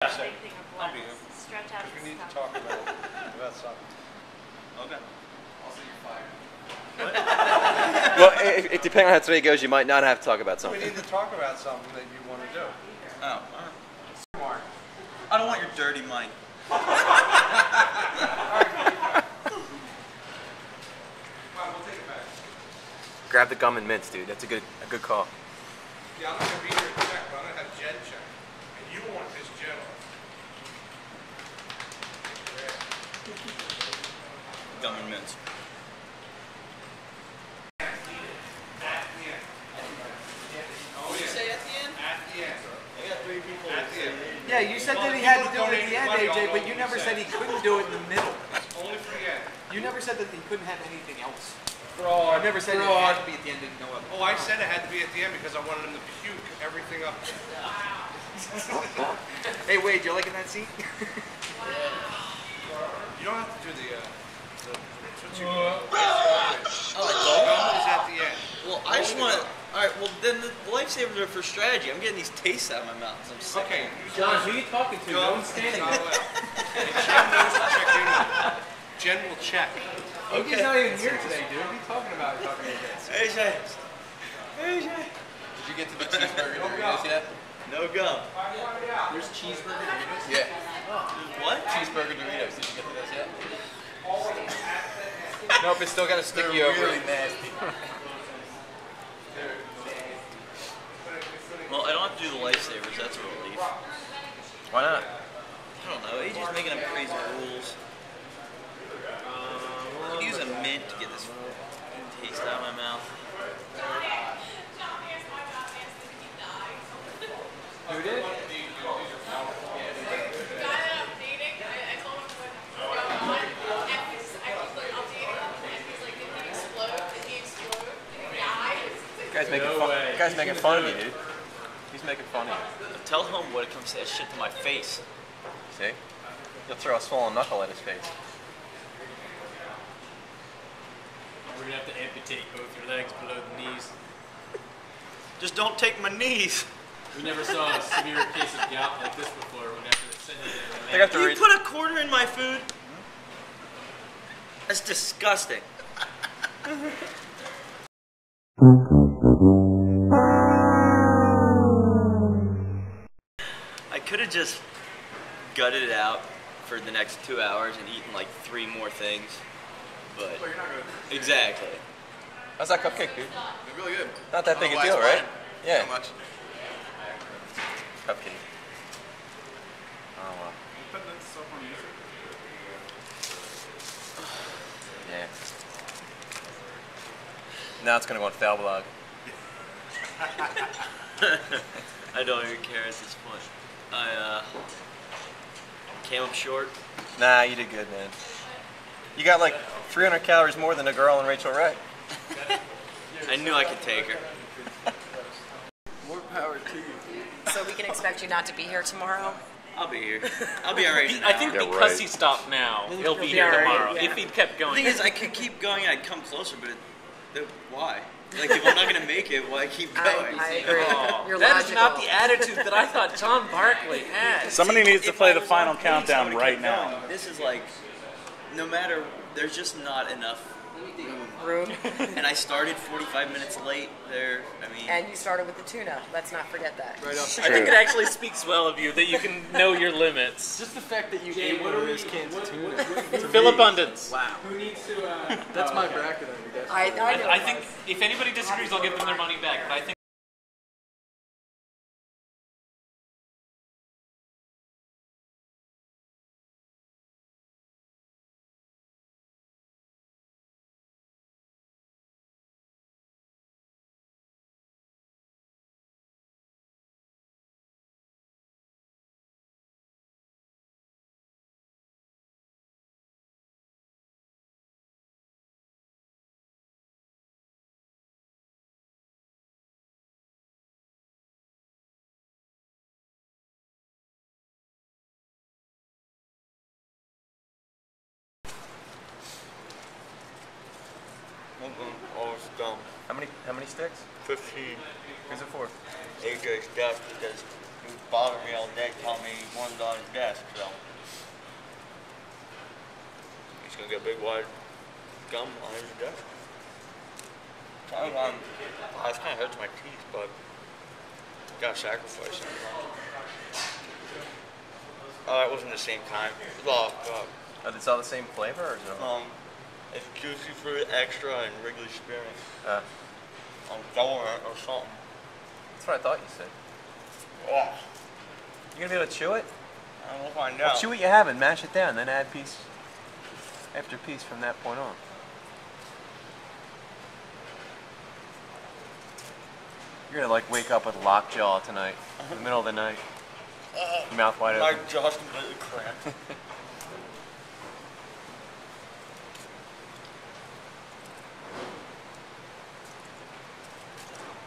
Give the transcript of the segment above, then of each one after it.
Big thing of blood. Stretch out We the need to stuff. talk about something. Okay. Also, you're fired. Well, it depending on how today goes, you might not have to talk about We something. need to talk about something that you want to do. Oh, all right. I don't want your dirty money. Come on, we'll take it back. Grab the gum and mints, dude. That's a good call. Yeah, I'm not going to be here to check, but I'm going to have Jen check. And you want this Jen off. Gum and mints. Yeah, you said that he had to do it at the end, AJ, but you never said he couldn't do it in the middle. Only for the end. You never said that he couldn't have anything else. Fraud. I never said it had to be at the end and no other. Oh, I said it had to be at the end because I wanted him to puke everything up. Hey, Wade, you liking that seat? You don't have to do the Tootsie Roll. Oh, Gum is at the end. well, I just want to. All right. Well, then the lifesavers are for strategy. I'm getting these tastes out of my mouth. I'm sick. Okay. John, who are you talking to? No one's standing And there. Jen knows to check in. Jen will check. AJ's not even here today, dude. What are you talking about? Talking to AJ. AJ. Did you get to the cheeseburger Doritos yet? No gum. There's cheeseburger Doritos? Yeah. What? Cheeseburger Doritos. Did you get to those yet? Nope, it's still got a sticky over. Really nasty. Well, I don't have to do the lifesavers. That's a relief. Why not? I don't know. AJ's making up crazy rules. I could use a mint to get this taste out of my mouth. Who did? Guy's making fun of you, dude. He's making fun of you. Tell him what it comes to that shit to my face. See? You'll throw a swollen knuckle at his face. We're gonna have to amputate both your legs below the knees. Just don't take my knees. We never saw a severe case of gout like this before. We're gonna have to send it in. They got to You read. put a quarter in my food? That's disgusting. I could have just gutted it out for the next 2 hours and eaten like 3 more things, but exactly. How's that cupcake, dude? It's really good. Not that big a Otherwise, deal, right? fine. Yeah. Not much. Cupcake. Oh well. Yeah. Now it's gonna go on Foul Blog. I don't even care at this point. I came up short. Nah, you did good, man. You got like 300 calories more than a girl in Rachel Ray. I knew I could take her. More power to you. So we can expect you not to be here tomorrow? I'll be here. I'll be alright. I think Yeah, because right. he stopped now, he'll be be here alright, tomorrow. yeah. If he kept The going. thing is, I could keep going and I'd come closer, but why? Like, if I'm not going to make it, why keep going? I agree. Oh, You're that logical. is not the attitude that I thought John Barkley had. Somebody needs to If play I the was final on pace, I countdown would've right kept now. going. This is like, no matter, there's just not enough Room. And I started 45 minutes late there. I mean, And you started with the tuna. Let's not forget that. right up. I think it actually speaks well of you that you can know your limits. Just the fact that you ate one of those cans of tuna. Fill abundance. Wow. Who needs to, that's my bracket, I guess. I know. I think if anybody disagrees, I'll give them their money back. But I think. Oh, it's dumb. How many sticks? 15. Who's it for? AJ's death because he was bothering me all day, telling me he wanted on his desk, so. He's gonna get a big wide gum on his desk. This kind of hurts my teeth, but gotta sacrifice it. Oh, it wasn't the same kind. Well, Are these all the same flavor or is it? it's juicy fruit extra and Wrigley Spearmint. Donut or something. That's what I thought you said. Oh, You gonna be able to chew it? we'll find Well, out. chew what you have and mash it down, then add piece after piece from that point on. You're gonna like wake up with lockjaw tonight, in the middle of the night, mouth wide My open. jaw's completely cramped.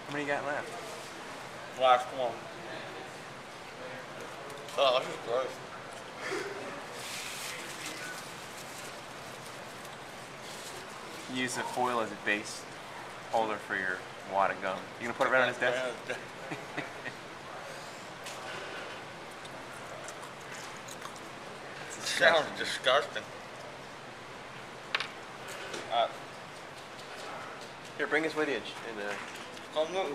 How many you got left? Last one. Oh, this is gross. Use the foil as a base holder for your wad of gum. You gonna put it right on his desk? Sounds disgusting. Here, bring his with you. Come look.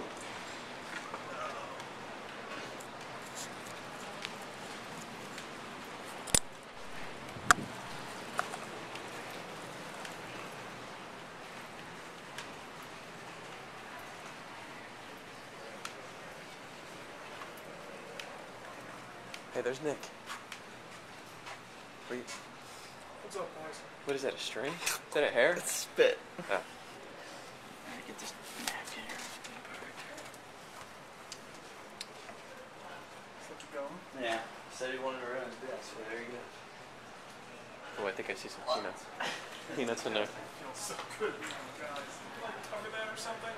Hey, there's Nick. What's up, boys? What is that, a string? Is that a hair? It's spit. Oh. Get this napkin here. Let you go. Yeah. Said he wanted to run his desk, so there you go. Oh, I think I see some peanuts. Peanuts in there. Feels so good, guys. Like cover that or something?